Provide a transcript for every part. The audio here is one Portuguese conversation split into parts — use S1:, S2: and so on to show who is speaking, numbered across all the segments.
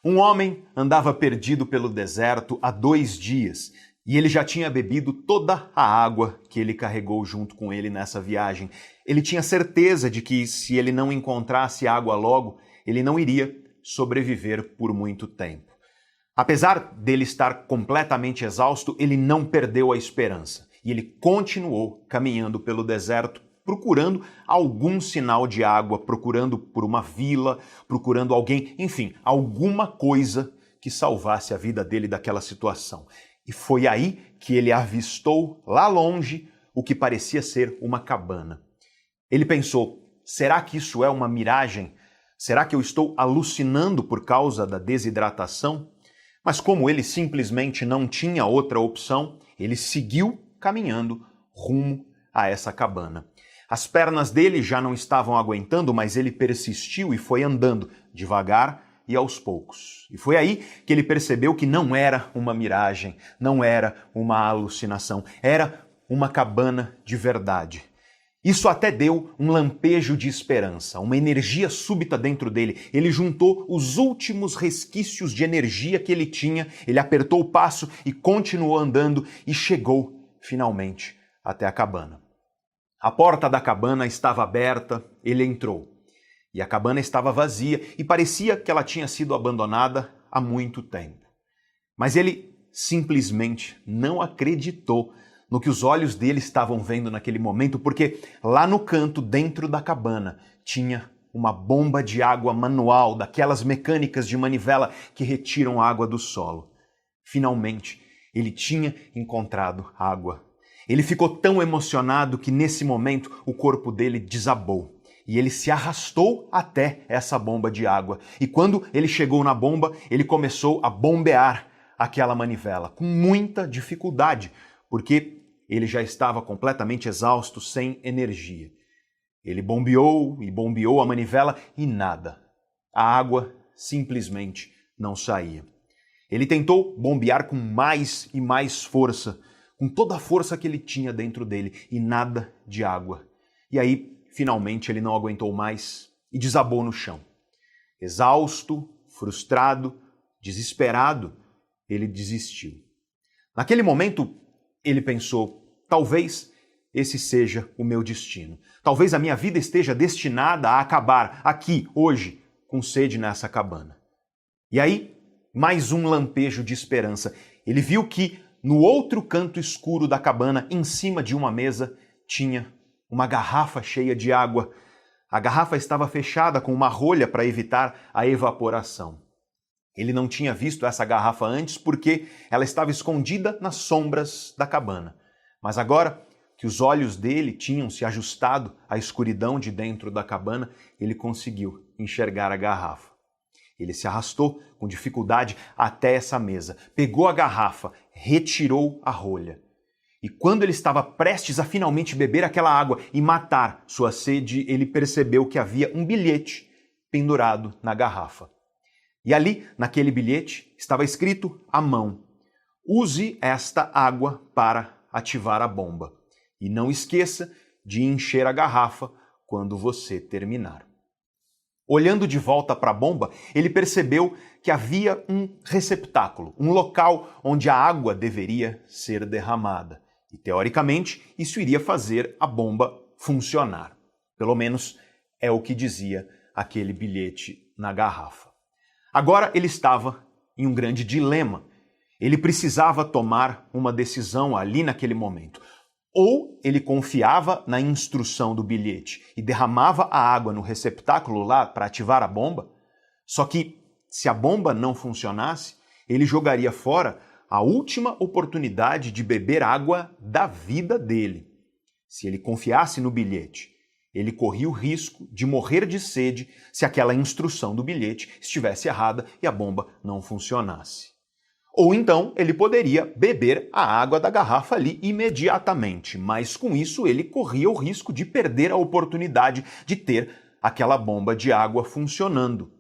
S1: Um homem andava perdido pelo deserto há 2 dias e ele já tinha bebido toda a água que ele carregou junto com ele nessa viagem. Ele tinha certeza de que se ele não encontrasse água logo, ele não iria sobreviver por muito tempo. Apesar dele estar completamente exausto, ele não perdeu a esperança e ele continuou caminhando pelo deserto, procurando algum sinal de água, procurando por uma vila, procurando alguém, enfim, alguma coisa que salvasse a vida dele daquela situação. E foi aí que ele avistou, lá longe, o que parecia ser uma cabana. Ele pensou, será que isso é uma miragem? Será que eu estou alucinando por causa da desidratação? Mas como ele simplesmente não tinha outra opção, ele seguiu caminhando rumo a essa cabana. As pernas dele já não estavam aguentando, mas ele persistiu e foi andando devagar e aos poucos. E foi aí que ele percebeu que não era uma miragem, não era uma alucinação, era uma cabana de verdade. Isso até deu um lampejo de esperança, uma energia súbita dentro dele. Ele juntou os últimos resquícios de energia que ele tinha, ele apertou o passo e continuou andando e chegou, finalmente, até a cabana. A porta da cabana estava aberta, ele entrou. E a cabana estava vazia e parecia que ela tinha sido abandonada há muito tempo. Mas ele simplesmente não acreditou no que os olhos dele estavam vendo naquele momento, porque lá no canto, dentro da cabana, tinha uma bomba de água manual, daquelas mecânicas de manivela que retiram a água do solo. Finalmente, ele tinha encontrado água. Ele ficou tão emocionado que nesse momento o corpo dele desabou. E ele se arrastou até essa bomba de água. E quando ele chegou na bomba, ele começou a bombear aquela manivela com muita dificuldade, porque ele já estava completamente exausto, sem energia. Ele bombeou e bombeou a manivela e nada. A água simplesmente não saía. Ele tentou bombear com mais e mais força, com toda a força que ele tinha dentro dele, e nada de água. E aí, finalmente, ele não aguentou mais e desabou no chão. Exausto, frustrado, desesperado, ele desistiu. Naquele momento, ele pensou, talvez esse seja o meu destino. Talvez a minha vida esteja destinada a acabar aqui, hoje, com sede nessa cabana. E aí, mais um lampejo de esperança. Ele viu que no outro canto escuro da cabana, em cima de uma mesa, tinha uma garrafa cheia de água. A garrafa estava fechada com uma rolha para evitar a evaporação. Ele não tinha visto essa garrafa antes porque ela estava escondida nas sombras da cabana. Mas agora que os olhos dele tinham se ajustado à escuridão de dentro da cabana, ele conseguiu enxergar a garrafa. Ele se arrastou com dificuldade até essa mesa, pegou a garrafa, retirou a rolha. E quando ele estava prestes a finalmente beber aquela água e matar sua sede, ele percebeu que havia um bilhete pendurado na garrafa. E ali, naquele bilhete, estava escrito à mão: use esta água para ativar a bomba. E não esqueça de encher a garrafa quando você terminar. Olhando de volta para a bomba, ele percebeu que havia um receptáculo, um local onde a água deveria ser derramada. E, teoricamente, isso iria fazer a bomba funcionar. Pelo menos é o que dizia aquele bilhete na garrafa. Agora ele estava em um grande dilema. Ele precisava tomar uma decisão ali naquele momento. Ou ele confiava na instrução do bilhete e derramava a água no receptáculo lá para ativar a bomba, só que se a bomba não funcionasse, ele jogaria fora a última oportunidade de beber água da vida dele. Se ele confiasse no bilhete, ele corria o risco de morrer de sede se aquela instrução do bilhete estivesse errada e a bomba não funcionasse. Ou então ele poderia beber a água da garrafa ali imediatamente, mas com isso ele corria o risco de perder a oportunidade de ter aquela bomba de água funcionando.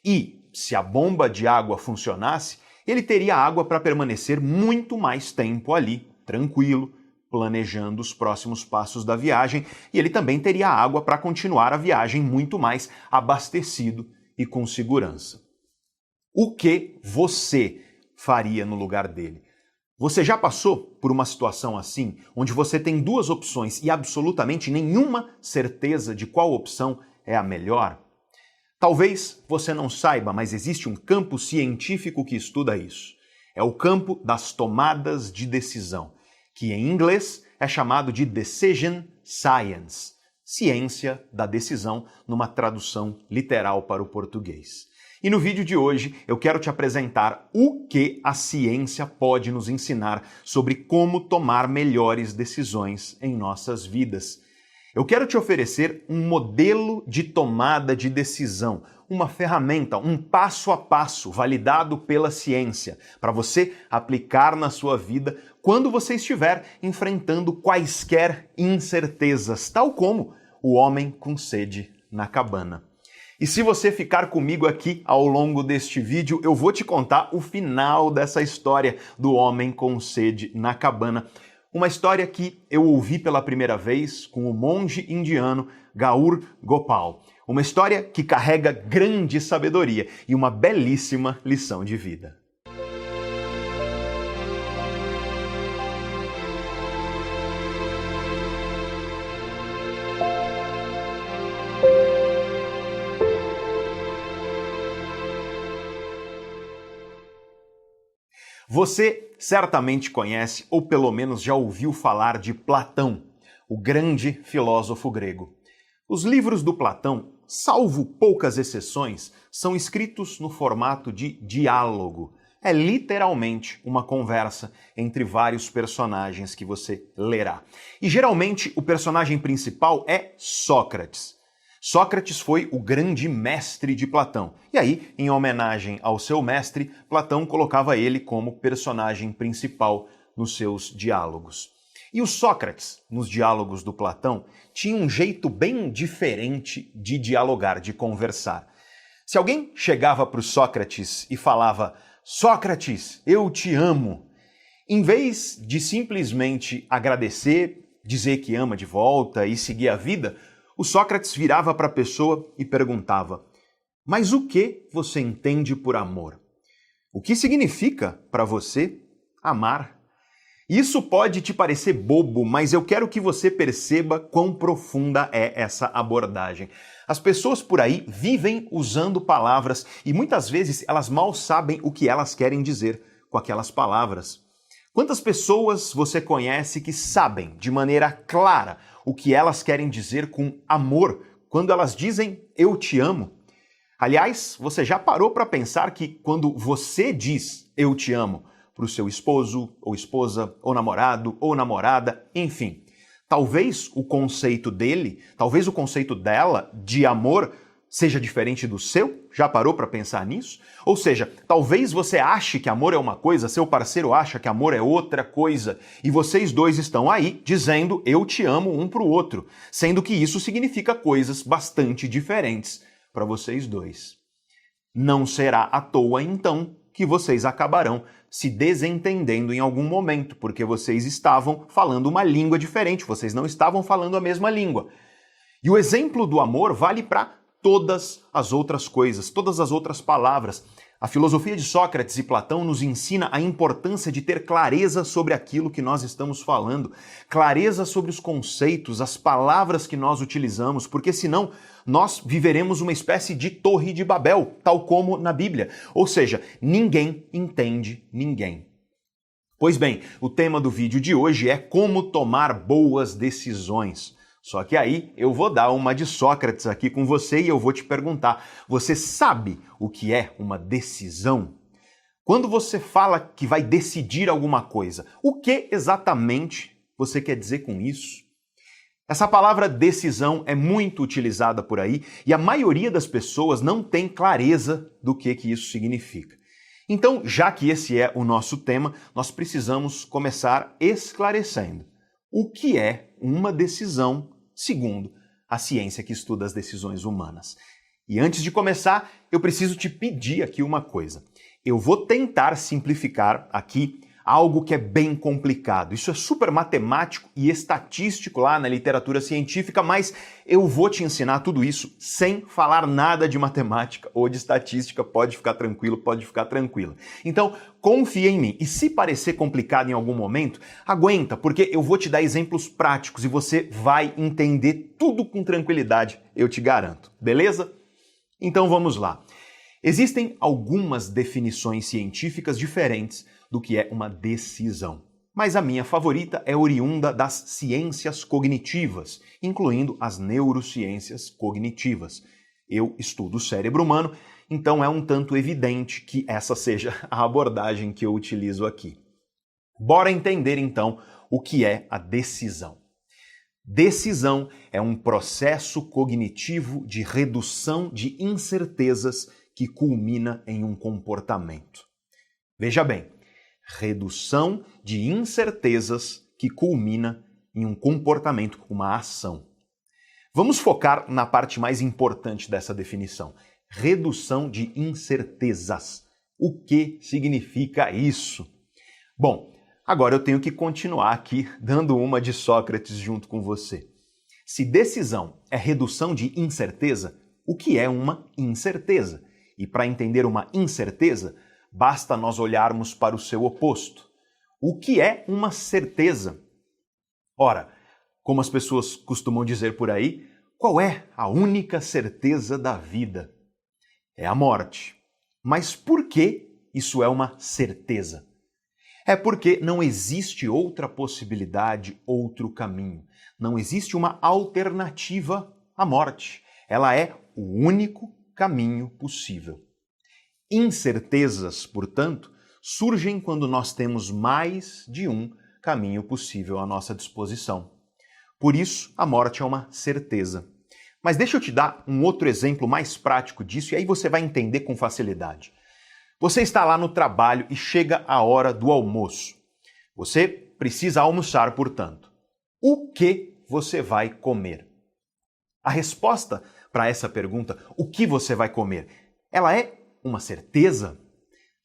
S1: E se a bomba de água funcionasse, ele teria água para permanecer muito mais tempo ali, tranquilo, planejando os próximos passos da viagem, e ele também teria água para continuar a viagem muito mais abastecido e com segurança. O que você faria no lugar dele? Você já passou por uma situação assim, onde você tem duas opções e absolutamente nenhuma certeza de qual opção é a melhor? Talvez você não saiba, mas existe um campo científico que estuda isso. É o campo das tomadas de decisão, que em inglês é chamado de Decision Science, ciência da decisão, numa tradução literal para o português. E no vídeo de hoje eu quero te apresentar o que a ciência pode nos ensinar sobre como tomar melhores decisões em nossas vidas. Eu quero te oferecer um modelo de tomada de decisão, uma ferramenta, um passo a passo validado pela ciência, para você aplicar na sua vida quando você estiver enfrentando quaisquer incertezas, tal como o homem com sede na cabana. E se você ficar comigo aqui ao longo deste vídeo, eu vou te contar o final dessa história do homem com sede na cabana. Uma história que eu ouvi pela primeira vez com o monge indiano Gaur Gopal. Uma história que carrega grande sabedoria e uma belíssima lição de vida. Você certamente conhece, ou pelo menos já ouviu falar de Platão, o grande filósofo grego. Os livros do Platão, salvo poucas exceções, são escritos no formato de diálogo. É literalmente uma conversa entre vários personagens que você lerá. E geralmente o personagem principal é Sócrates. Sócrates foi o grande mestre de Platão. E aí, em homenagem ao seu mestre, Platão colocava ele como personagem principal nos seus diálogos. E o Sócrates, nos diálogos do Platão, tinha um jeito bem diferente de dialogar, de conversar. Se alguém chegava para o Sócrates e falava: "Sócrates, eu te amo", em vez de simplesmente agradecer, dizer que ama de volta e seguir a vida, o Sócrates virava para a pessoa e perguntava: "Mas o que você entende por amor? O que significa para você amar?" Isso pode te parecer bobo, mas eu quero que você perceba quão profunda é essa abordagem. As pessoas por aí vivem usando palavras e muitas vezes elas mal sabem o que elas querem dizer com aquelas palavras. Quantas pessoas você conhece que sabem de maneira clara o que elas querem dizer com amor quando elas dizem "eu te amo"? Aliás, você já parou para pensar que quando você diz "eu te amo" para o seu esposo, ou esposa, ou namorado, ou namorada, enfim, talvez o conceito dele, talvez o conceito dela de amor seja diferente do seu? Já parou para pensar nisso? Ou seja, talvez você ache que amor é uma coisa, seu parceiro acha que amor é outra coisa, e vocês dois estão aí dizendo "eu te amo" um para o outro, sendo que isso significa coisas bastante diferentes para vocês dois. Não será à toa, então, que vocês acabarão se desentendendo em algum momento, porque vocês estavam falando uma língua diferente, vocês não estavam falando a mesma língua. E o exemplo do amor vale para todas as outras coisas, todas as outras palavras. A filosofia de Sócrates e Platão nos ensina a importância de ter clareza sobre aquilo que nós estamos falando, clareza sobre os conceitos, as palavras que nós utilizamos, porque senão nós viveremos uma espécie de Torre de Babel, tal como na Bíblia. Ou seja, ninguém entende ninguém. Pois bem, o tema do vídeo de hoje é como tomar boas decisões. Só que aí eu vou dar uma de Sócrates aqui com você e eu vou te perguntar: você sabe o que é uma decisão? Quando você fala que vai decidir alguma coisa, o que exatamente você quer dizer com isso? Essa palavra decisão é muito utilizada por aí e a maioria das pessoas não tem clareza do que isso significa. Então, já que esse é o nosso tema, nós precisamos começar esclarecendo o que é uma decisão segundo a ciência que estuda as decisões humanas. E antes de começar, eu preciso te pedir aqui uma coisa. Eu vou tentar simplificar aqui algo que é bem complicado. Isso é super matemático e estatístico lá na literatura científica, mas eu vou te ensinar tudo isso sem falar nada de matemática ou de estatística. Pode ficar tranquilo, pode ficar tranquila. Então, confia em mim. E se parecer complicado em algum momento, aguenta, porque eu vou te dar exemplos práticos e você vai entender tudo com tranquilidade, eu te garanto. Beleza? Então vamos lá. Existem algumas definições científicas diferentes do que é uma decisão. Mas a minha favorita é oriunda das ciências cognitivas, incluindo as neurociências cognitivas. Eu estudo o cérebro humano, então é um tanto evidente que essa seja a abordagem que eu utilizo aqui. Bora entender então o que é a decisão. Decisão é um processo cognitivo de redução de incertezas que culmina em um comportamento. Veja bem, redução de incertezas que culmina em um comportamento, uma ação. Vamos focar na parte mais importante dessa definição. Redução de incertezas. O que significa isso? Bom, agora eu tenho que continuar aqui dando uma de Sócrates junto com você. Se decisão é redução de incerteza, o que é uma incerteza? E para entender uma incerteza, basta nós olharmos para o seu oposto. O que é uma certeza? Ora, como as pessoas costumam dizer por aí, qual é a única certeza da vida? É a morte. Mas por que isso é uma certeza? É porque não existe outra possibilidade, outro caminho. Não existe uma alternativa à morte. Ela é o único caminho possível. Incertezas, portanto, surgem quando nós temos mais de um caminho possível à nossa disposição. Por isso, a morte é uma certeza. Mas deixa eu te dar um outro exemplo mais prático disso e aí você vai entender com facilidade. Você está lá no trabalho e chega a hora do almoço. Você precisa almoçar, portanto. O que você vai comer? A resposta para essa pergunta, o que você vai comer, ela é uma certeza?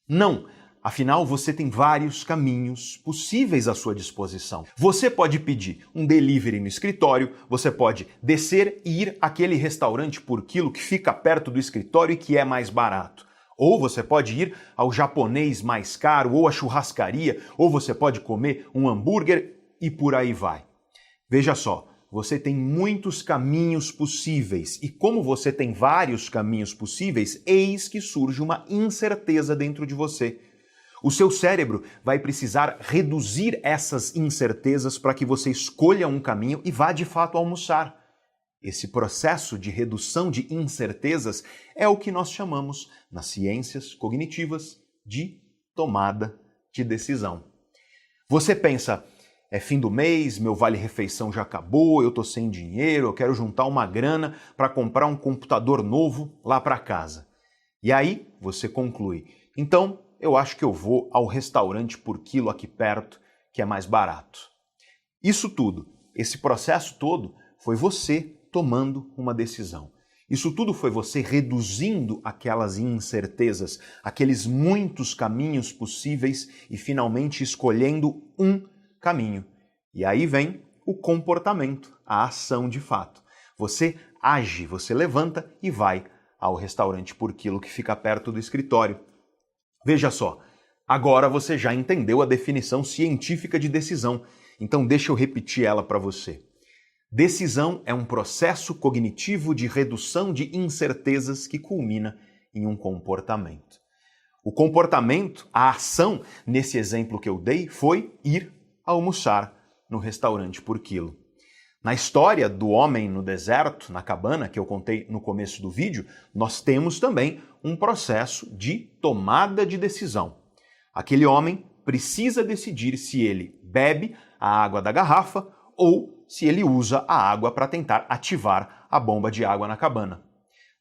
S1: Não. Afinal, você tem vários caminhos possíveis à sua disposição. Você pode pedir um delivery no escritório, você pode descer e ir àquele restaurante por quilo que fica perto do escritório e que é mais barato. Ou você pode ir ao japonês mais caro, ou à churrascaria, ou você pode comer um hambúrguer e por aí vai. Veja só, você tem muitos caminhos possíveis e como você tem vários caminhos possíveis, eis que surge uma incerteza dentro de você. O seu cérebro vai precisar reduzir essas incertezas para que você escolha um caminho e vá de fato almoçar. Esse processo de redução de incertezas é o que nós chamamos, nas ciências cognitivas, de tomada de decisão. Você pensa, é fim do mês, meu vale-refeição já acabou, eu estou sem dinheiro, eu quero juntar uma grana para comprar um computador novo lá para casa. E aí você conclui, então eu acho que eu vou ao restaurante por quilo aqui perto, que é mais barato. Isso tudo, esse processo todo, foi você tomando uma decisão. Isso tudo foi você reduzindo aquelas incertezas, aqueles muitos caminhos possíveis e finalmente escolhendo um caminho. E aí vem o comportamento, a ação de fato. Você age, você levanta e vai ao restaurante por quilo que fica perto do escritório. Veja só, agora você já entendeu a definição científica de decisão, então deixa eu repetir ela para você. Decisão é um processo cognitivo de redução de incertezas que culmina em um comportamento. O comportamento, a ação, nesse exemplo que eu dei, foi ir almoçar no restaurante por quilo. Na história do homem no deserto, na cabana, que eu contei no começo do vídeo, nós temos também um processo de tomada de decisão. Aquele homem precisa decidir se ele bebe a água da garrafa ou se ele usa a água para tentar ativar a bomba de água na cabana.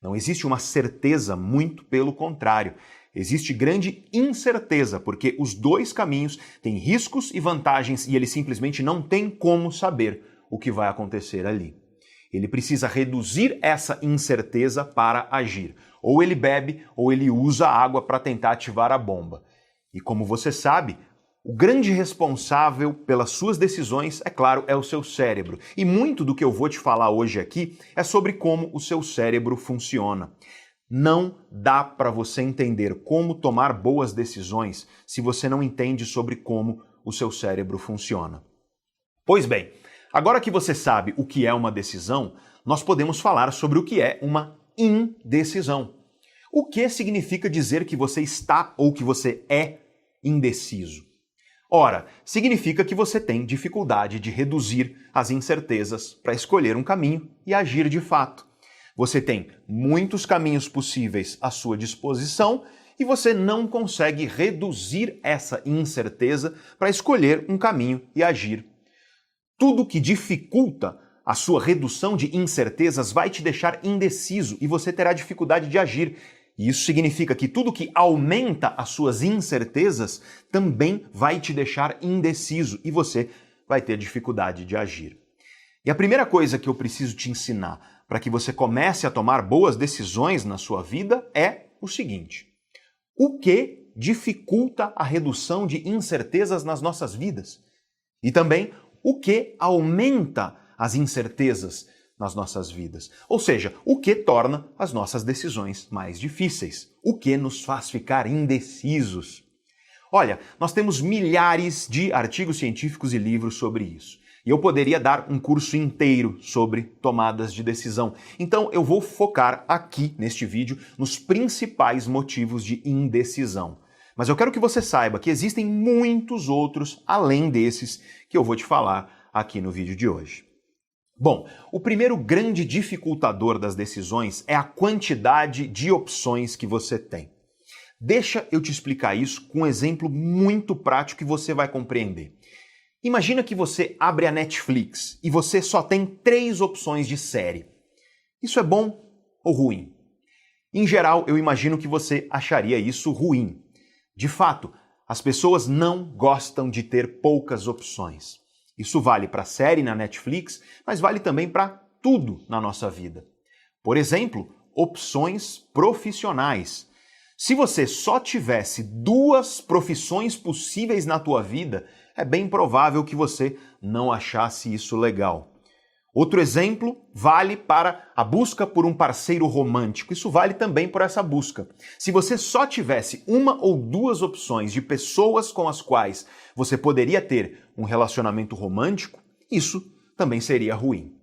S1: Não existe uma certeza, muito pelo contrário. Existe grande incerteza, porque os dois caminhos têm riscos e vantagens e ele simplesmente não tem como saber o que vai acontecer ali. Ele precisa reduzir essa incerteza para agir. Ou ele bebe, ou ele usa a água para tentar ativar a bomba. E como você sabe, O grande responsável pelas suas decisões, é claro, é o seu cérebro. E muito do que eu vou te falar hoje aqui é sobre como o seu cérebro funciona. Não dá para você entender como tomar boas decisões se você não entende sobre como o seu cérebro funciona. Pois bem, agora que você sabe o que é uma decisão, nós podemos falar sobre o que é uma indecisão. O que significa dizer que você está ou que você é indeciso? Ora, significa que você tem dificuldade de reduzir as incertezas para escolher um caminho e agir de fato. Você tem muitos caminhos possíveis à sua disposição e você não consegue reduzir essa incerteza para escolher um caminho e agir. Tudo que dificulta a sua redução de incertezas vai te deixar indeciso e você terá dificuldade de agir. E isso significa que tudo que aumenta as suas incertezas também vai te deixar indeciso e você vai ter dificuldade de agir. E a primeira coisa que eu preciso te ensinar para que você comece a tomar boas decisões na sua vida é o seguinte: o que dificulta a redução de incertezas nas nossas vidas? E também o que aumenta as incertezas nas nossas vidas. Ou seja, o que torna as nossas decisões mais difíceis. O que nos faz ficar indecisos. Olha, nós temos milhares de artigos científicos e livros sobre isso. E eu poderia dar um curso inteiro sobre tomadas de decisão. Então eu vou focar aqui neste vídeo nos principais motivos de indecisão. Mas eu quero que você saiba que existem muitos outros além desses que eu vou te falar aqui no vídeo de hoje. Bom, o primeiro grande dificultador das decisões é a quantidade de opções que você tem. Deixa eu te explicar isso com um exemplo muito prático que você vai compreender. Imagina que você abre a Netflix e você só tem 3 opções de série. Isso é bom ou ruim? Em geral, eu imagino que você acharia isso ruim. De fato, as pessoas não gostam de ter poucas opções. Isso vale para a série na Netflix, mas vale também para tudo na nossa vida. Por exemplo, opções profissionais. Se você só tivesse 2 profissões possíveis na tua vida, é bem provável que você não achasse isso legal. Outro exemplo vale para a busca por um parceiro romântico. Isso vale também por essa busca. Se você só tivesse 1 ou 2 opções de pessoas com as quais você poderia ter um relacionamento romântico, isso também seria ruim.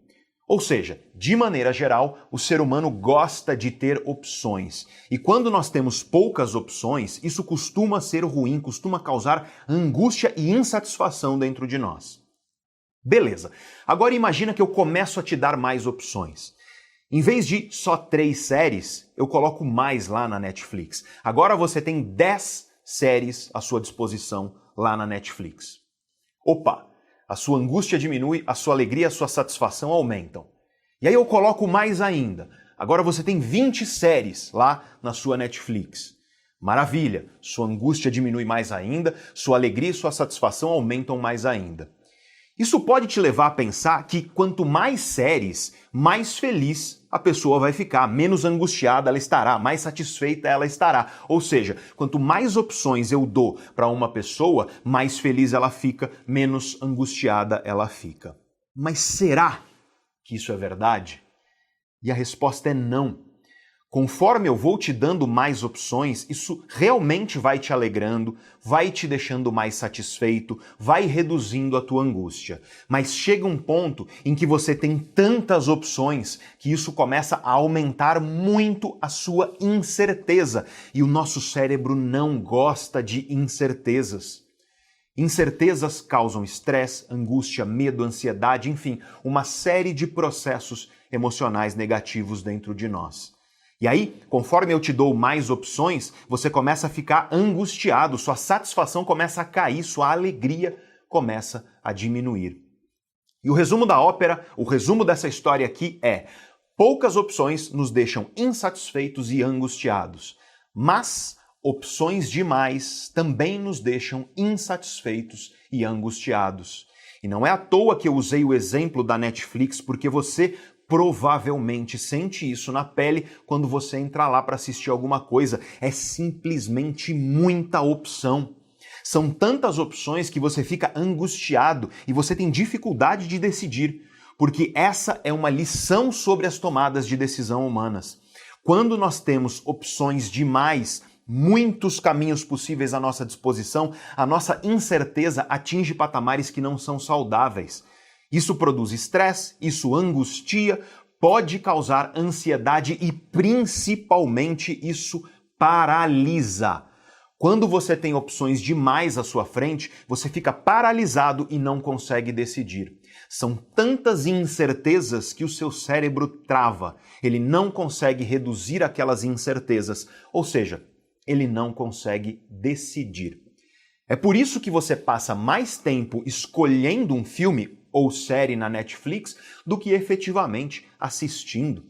S1: Ou seja, de maneira geral, o ser humano gosta de ter opções. E quando nós temos poucas opções, isso costuma ser ruim, costuma causar angústia e insatisfação dentro de nós. Beleza. Agora imagina que eu começo a te dar mais opções. Em vez de só 3 séries, eu coloco mais lá na Netflix. Agora você tem 10 séries à sua disposição lá na Netflix. Opa! A sua angústia diminui, a sua alegria e a sua satisfação aumentam. E aí eu coloco mais ainda. Agora você tem 20 séries lá na sua Netflix. Maravilha! Sua angústia diminui mais ainda, sua alegria e sua satisfação aumentam mais ainda. Isso pode te levar a pensar que quanto mais séries, mais feliz a pessoa vai ficar, menos angustiada ela estará, mais satisfeita ela estará. Ou seja, quanto mais opções eu dou para uma pessoa, mais feliz ela fica, menos angustiada ela fica. Mas será que isso é verdade? E a resposta é não. Conforme eu vou te dando mais opções, isso realmente vai te alegrando, vai te deixando mais satisfeito, vai reduzindo a tua angústia. Mas chega um ponto em que você tem tantas opções que isso começa a aumentar muito a sua incerteza. E o nosso cérebro não gosta de incertezas. Incertezas causam estresse, angústia, medo, ansiedade, enfim, uma série de processos emocionais negativos dentro de nós. E aí, conforme eu te dou mais opções, você começa a ficar angustiado, sua satisfação começa a cair, sua alegria começa a diminuir. E o resumo da ópera, o resumo dessa história aqui é: poucas opções nos deixam insatisfeitos e angustiados, mas opções demais também nos deixam insatisfeitos e angustiados. E não é à toa que eu usei o exemplo da Netflix, porque você provavelmente sente isso na pele quando você entra lá para assistir alguma coisa. É simplesmente muita opção. São tantas opções que você fica angustiado e você tem dificuldade de decidir, porque essa é uma lição sobre as tomadas de decisão humanas. Quando nós temos opções demais, muitos caminhos possíveis à nossa disposição, a nossa incerteza atinge patamares que não são saudáveis. Isso produz estresse, isso angustia, pode causar ansiedade e, principalmente, isso paralisa. Quando você tem opções demais à sua frente, você fica paralisado e não consegue decidir. São tantas incertezas que o seu cérebro trava. Ele não consegue reduzir aquelas incertezas, ou seja, ele não consegue decidir. É por isso que você passa mais tempo escolhendo um filme ou série na Netflix do que efetivamente assistindo.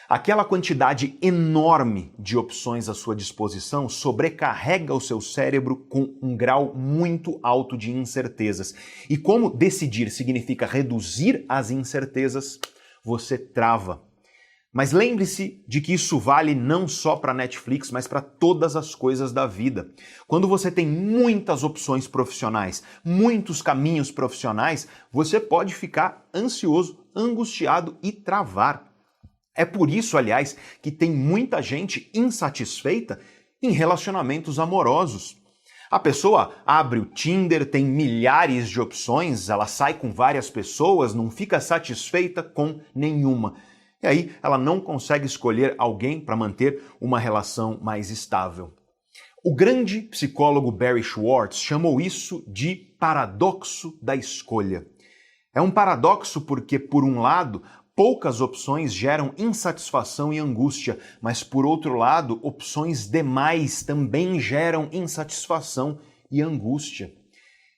S1: Aquela quantidade enorme de opções à sua disposição sobrecarrega o seu cérebro com um grau muito alto de incertezas. E como decidir significa reduzir as incertezas, você trava. Mas lembre-se de que isso vale não só para Netflix, mas para todas as coisas da vida. Quando você tem muitas opções profissionais, muitos caminhos profissionais, você pode ficar ansioso, angustiado e travar. É por isso, aliás, que tem muita gente insatisfeita em relacionamentos amorosos. A pessoa abre o Tinder, tem milhares de opções, ela sai com várias pessoas, não fica satisfeita com nenhuma. E aí ela não consegue escolher alguém para manter uma relação mais estável. O grande psicólogo Barry Schwartz chamou isso de paradoxo da escolha. É um paradoxo porque, por um lado, poucas opções geram insatisfação e angústia, mas, por outro lado, opções demais também geram insatisfação e angústia.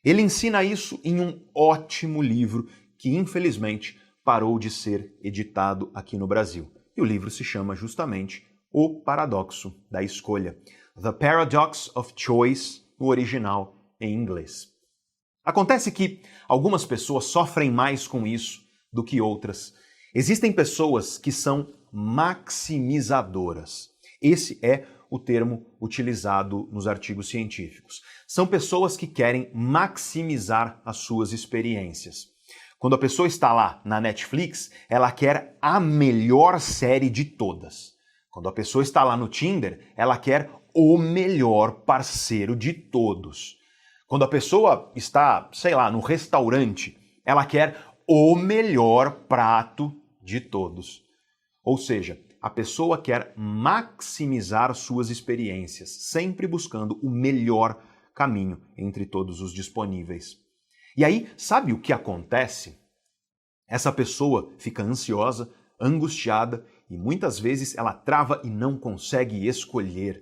S1: Ele ensina isso em um ótimo livro que, infelizmente, parou de ser editado aqui no Brasil. E o livro se chama justamente O Paradoxo da Escolha. The Paradox of Choice, no original em inglês. Acontece que algumas pessoas sofrem mais com isso do que outras. Existem pessoas que são maximizadoras. Esse é o termo utilizado nos artigos científicos. São pessoas que querem maximizar as suas experiências. Quando a pessoa está lá na Netflix, ela quer a melhor série de todas. Quando a pessoa está lá no Tinder, ela quer o melhor parceiro de todos. Quando a pessoa está, sei lá, no restaurante, ela quer o melhor prato de todos. Ou seja, a pessoa quer maximizar suas experiências, sempre buscando o melhor caminho entre todos os disponíveis. E aí, sabe o que acontece? Essa pessoa fica ansiosa, angustiada e muitas vezes ela trava e não consegue escolher,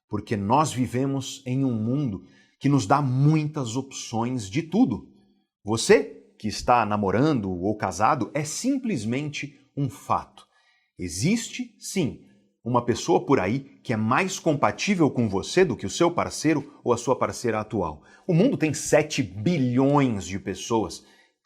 S1: porque nós vivemos em um mundo que nos dá muitas opções de tudo. Você que está namorando ou casado é simplesmente um fato. Existe, sim, uma pessoa por aí que é mais compatível com você do que o seu parceiro ou a sua parceira atual. O mundo tem 7 bilhões de pessoas.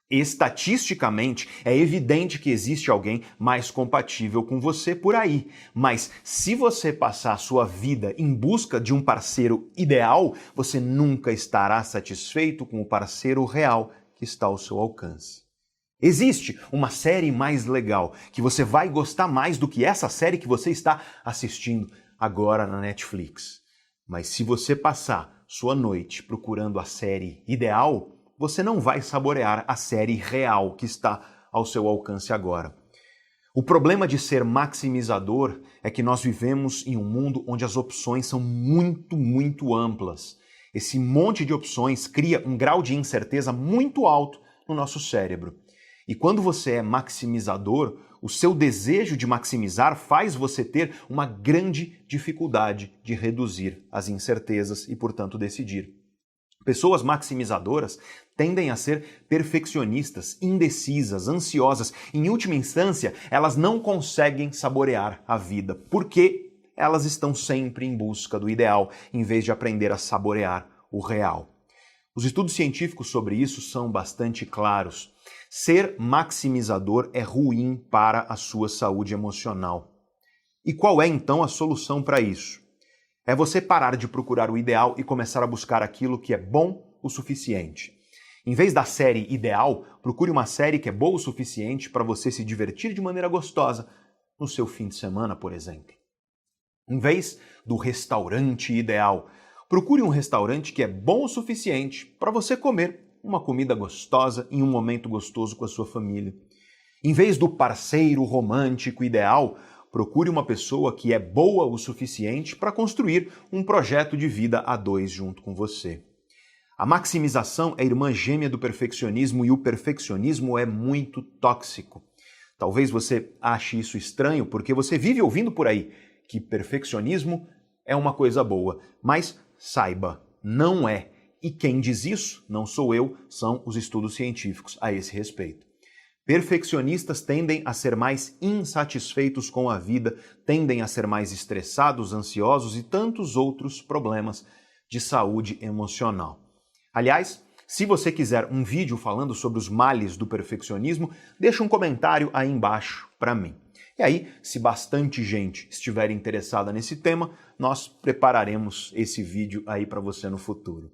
S1: Estatisticamente, é evidente que existe alguém mais compatível com você por aí. Mas se você passar a sua vida em busca de um parceiro ideal, você nunca estará satisfeito com o parceiro real que está ao seu alcance. Existe uma série mais legal que você vai gostar mais do que essa série que você está assistindo agora na Netflix. Mas se você passar sua noite procurando a série ideal, você não vai saborear a série real que está ao seu alcance agora. O problema de ser maximizador é que nós vivemos em um mundo onde as opções são muito amplas. Esse monte de opções cria um grau de incerteza muito alto no nosso cérebro. E quando você é maximizador, o seu desejo de maximizar faz você ter uma grande dificuldade de reduzir as incertezas e, portanto, decidir. Pessoas maximizadoras tendem a ser perfeccionistas, indecisas, ansiosas. Em última instância, elas não conseguem saborear a vida, porque elas estão sempre em busca do ideal, em vez de aprender a saborear o real. Os estudos científicos sobre isso são bastante claros. Ser maximizador é ruim para a sua saúde emocional. E qual é então a solução para isso? É você parar de procurar o ideal e começar a buscar aquilo que é bom o suficiente. Em vez da série ideal, procure uma série que é boa o suficiente para você se divertir de maneira gostosa no seu fim de semana, por exemplo. Em vez do restaurante ideal, procure um restaurante que é bom o suficiente para você comer uma comida gostosa em um momento gostoso com a sua família. Em vez do parceiro romântico ideal, procure uma pessoa que é boa o suficiente para construir um projeto de vida a dois junto com você. A maximização é irmã gêmea do perfeccionismo e o perfeccionismo é muito tóxico. Talvez você ache isso estranho porque você vive ouvindo por aí que perfeccionismo é uma coisa boa, mas saiba, não é. E quem diz isso não sou eu, são os estudos científicos a esse respeito. Perfeccionistas tendem a ser mais insatisfeitos com a vida, tendem a ser mais estressados, ansiosos e tantos outros problemas de saúde emocional. Aliás, se você quiser um vídeo falando sobre os males do perfeccionismo, deixa um comentário aí embaixo para mim. E aí, se bastante gente estiver interessada nesse tema, nós prepararemos esse vídeo aí para você no futuro.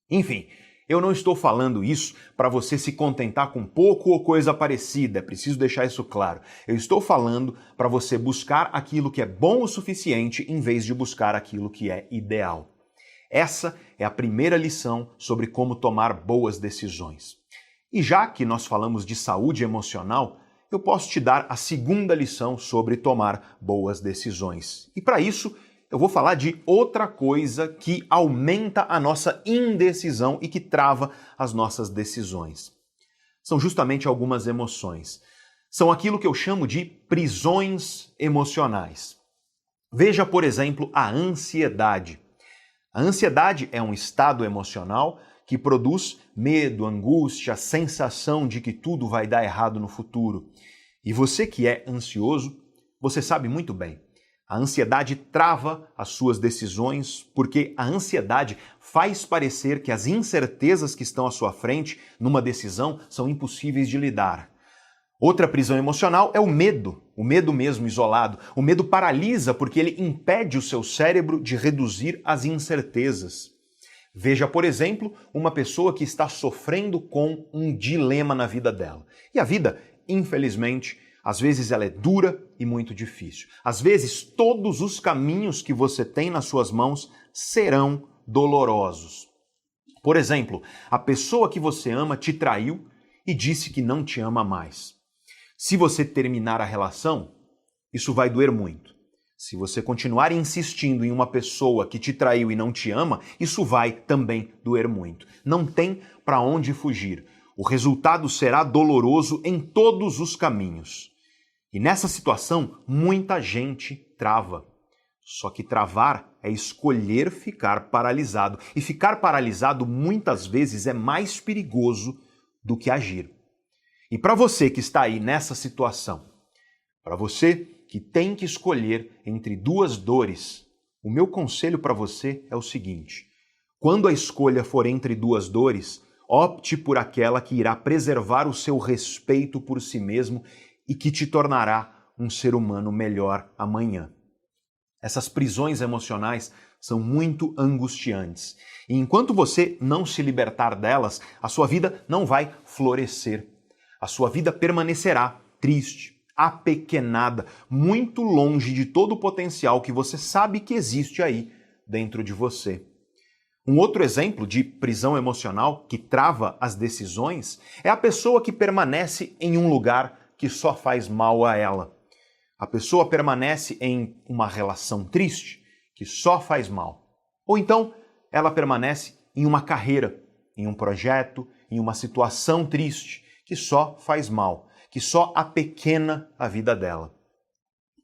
S1: Enfim, eu não estou falando isso para você se contentar com pouco ou coisa parecida, é preciso deixar isso claro. Eu estou falando para você buscar aquilo que é bom o suficiente em vez de buscar aquilo que é ideal. Essa é a primeira lição sobre como tomar boas decisões. E já que nós falamos de saúde emocional, eu posso te dar a segunda lição sobre tomar boas decisões. E para isso, eu vou falar de outra coisa que aumenta a nossa indecisão e que trava as nossas decisões. São justamente algumas emoções. São aquilo que eu chamo de prisões emocionais. Veja, por exemplo, a ansiedade. A ansiedade é um estado emocional que produz medo, angústia, sensação de que tudo vai dar errado no futuro. E você que é ansioso, você sabe muito bem. A ansiedade trava as suas decisões porque a ansiedade faz parecer que as incertezas que estão à sua frente numa decisão são impossíveis de lidar. Outra prisão emocional é o medo mesmo isolado. O medo paralisa porque ele impede o seu cérebro de reduzir as incertezas. Veja, por exemplo, uma pessoa que está sofrendo com um dilema na vida dela. E a vida, infelizmente, às vezes ela é dura e muito difícil. Às vezes, todos os caminhos que você tem nas suas mãos serão dolorosos. Por exemplo, a pessoa que você ama te traiu e disse que não te ama mais. Se você terminar a relação, isso vai doer muito. Se você continuar insistindo em uma pessoa que te traiu e não te ama, isso vai também doer muito. Não tem para onde fugir. O resultado será doloroso em todos os caminhos. E nessa situação, muita gente trava. Só que travar é escolher ficar paralisado. E ficar paralisado muitas vezes é mais perigoso do que agir. E para você que está aí nessa situação, para você que tem que escolher entre duas dores, o meu conselho para você é o seguinte: quando a escolha for entre duas dores, opte por aquela que irá preservar o seu respeito por si mesmo e que te tornará um ser humano melhor amanhã. Essas prisões emocionais são muito angustiantes. E enquanto você não se libertar delas, a sua vida não vai florescer. A sua vida permanecerá triste, apequenada, muito longe de todo o potencial que você sabe que existe aí dentro de você. Um outro exemplo de prisão emocional que trava as decisões é a pessoa que permanece em um lugar que só faz mal a ela. A pessoa permanece em uma relação triste que só faz mal. Ou então, ela permanece em uma carreira, em um projeto, em uma situação triste que só faz mal, que só apequena a vida dela.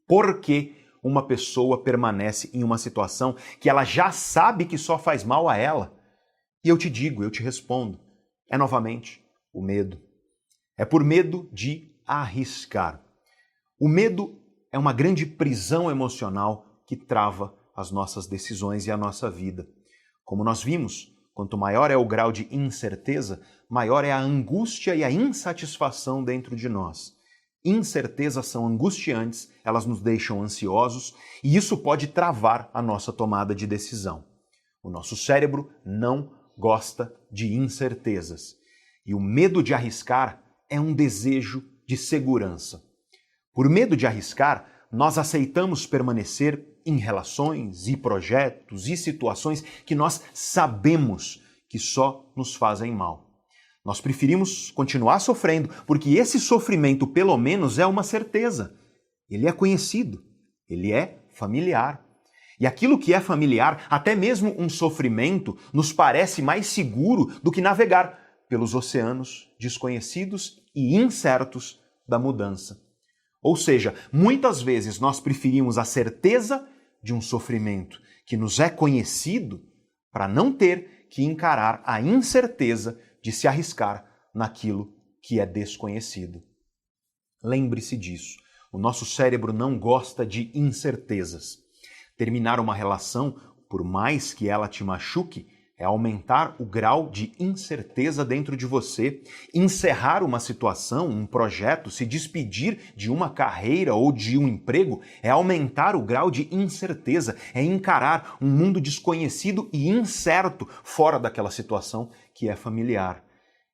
S1: Por que uma pessoa permanece em uma situação que ela já sabe que só faz mal a ela? E eu te digo, eu te respondo, é novamente o medo. É por medo de arriscar. O medo é uma grande prisão emocional que trava as nossas decisões e a nossa vida. Como nós vimos, quanto maior é o grau de incerteza, maior é a angústia e a insatisfação dentro de nós. Incertezas são angustiantes, elas nos deixam ansiosos e isso pode travar a nossa tomada de decisão. O nosso cérebro não gosta de incertezas. E o medo de arriscar é um desejo de segurança. Por medo de arriscar, nós aceitamos permanecer em relações e projetos e situações que nós sabemos que só nos fazem mal. Nós preferimos continuar sofrendo, porque esse sofrimento, pelo menos, é uma certeza. Ele é conhecido, ele é familiar. E aquilo que é familiar, até mesmo um sofrimento, nos parece mais seguro do que navegar pelos oceanos desconhecidos e incertos da mudança. Ou seja, muitas vezes nós preferimos a certeza de um sofrimento que nos é conhecido para não ter que encarar a incerteza de se arriscar naquilo que é desconhecido. Lembre-se disso. O nosso cérebro não gosta de incertezas. Terminar uma relação, por mais que ela te machuque, é aumentar o grau de incerteza dentro de você. Encerrar uma situação, um projeto, se despedir de uma carreira ou de um emprego, é aumentar o grau de incerteza, é encarar um mundo desconhecido e incerto fora daquela situação que é familiar.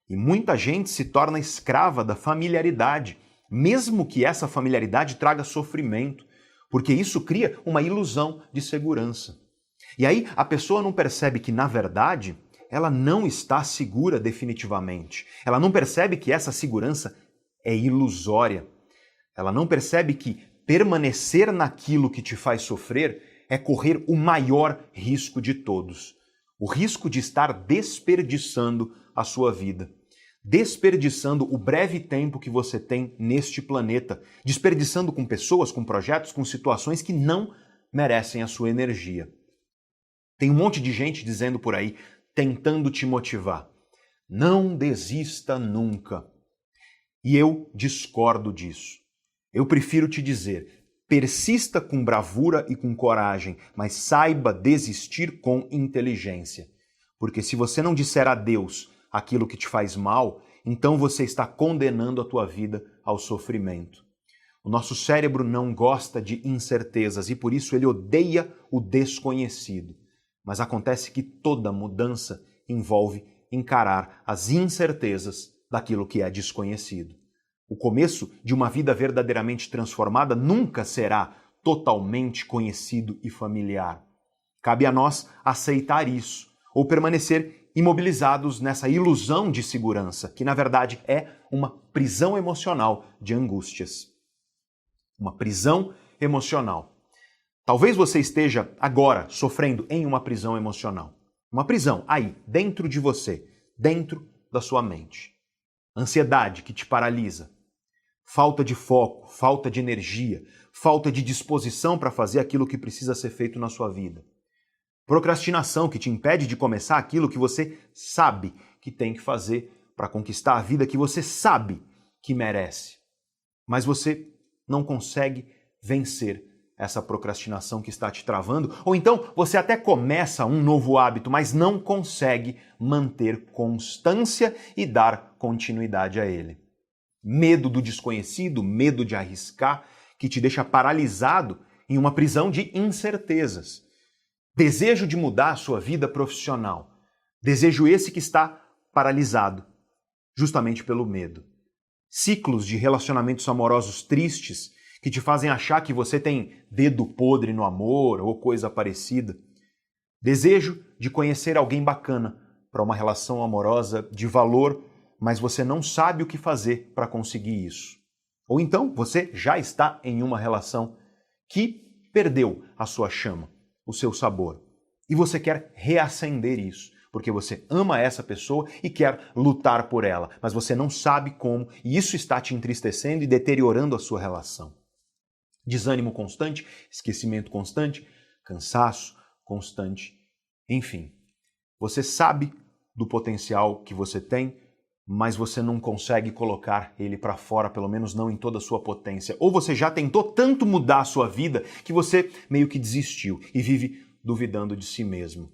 S1: E muita gente se torna escrava da familiaridade, mesmo que essa familiaridade traga sofrimento, porque isso cria uma ilusão de segurança. E aí a pessoa não percebe que, na verdade, ela não está segura definitivamente. Ela não percebe que essa segurança é ilusória. Ela não percebe que permanecer naquilo que te faz sofrer é correr o maior risco de todos. O risco de estar desperdiçando a sua vida. Desperdiçando o breve tempo que você tem neste planeta. Desperdiçando com pessoas, com projetos, com situações que não merecem a sua energia. Tem um monte de gente dizendo por aí, tentando te motivar. Não desista nunca. E eu discordo disso. Eu prefiro te dizer, persista com bravura e com coragem, mas saiba desistir com inteligência. Porque se você não disser adeus àquilo que te faz mal, então você está condenando a tua vida ao sofrimento. O nosso cérebro não gosta de incertezas e por isso ele odeia o desconhecido. Mas acontece que toda mudança envolve encarar as incertezas daquilo que é desconhecido. O começo de uma vida verdadeiramente transformada nunca será totalmente conhecido e familiar. Cabe a nós aceitar isso, ou permanecer imobilizados nessa ilusão de segurança, que na verdade é uma prisão emocional de angústias. Uma prisão emocional. Talvez você esteja agora sofrendo em uma prisão emocional. Uma prisão aí, dentro de você, dentro da sua mente. Ansiedade que te paralisa. Falta de foco, falta de energia, falta de disposição para fazer aquilo que precisa ser feito na sua vida. Procrastinação que te impede de começar aquilo que você sabe que tem que fazer para conquistar a vida que você sabe que merece. Mas você não consegue vencer essa procrastinação que está te travando, ou então você até começa um novo hábito, mas não consegue manter constância e dar continuidade a ele. Medo do desconhecido, medo de arriscar, que te deixa paralisado em uma prisão de incertezas. Desejo de mudar a sua vida profissional. Desejo esse que está paralisado, justamente pelo medo. Ciclos de relacionamentos amorosos tristes, que te fazem achar que você tem dedo podre no amor ou coisa parecida. Desejo de conhecer alguém bacana para uma relação amorosa de valor, mas você não sabe o que fazer para conseguir isso. Ou então você já está em uma relação que perdeu a sua chama, o seu sabor. E você quer reacender isso, porque você ama essa pessoa e quer lutar por ela, mas você não sabe como, e isso está te entristecendo e deteriorando a sua relação. Desânimo constante, esquecimento constante, cansaço constante, enfim. Você sabe do potencial que você tem, mas você não consegue colocar ele para fora, pelo menos não em toda a sua potência. Ou você já tentou tanto mudar a sua vida que você meio que desistiu e vive duvidando de si mesmo.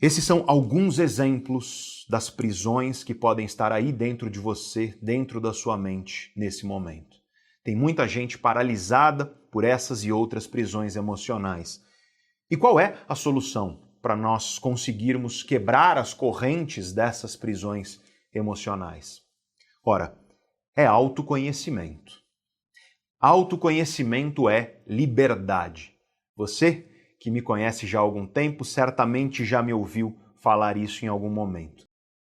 S1: Esses são alguns exemplos das prisões que podem estar aí dentro de você, dentro da sua mente, nesse momento. Tem muita gente paralisada por essas e outras prisões emocionais. E qual é a solução para nós conseguirmos quebrar as correntes dessas prisões emocionais? Ora, é autoconhecimento. Autoconhecimento é liberdade. Você, que me conhece já há algum tempo, certamente já me ouviu falar isso em algum momento.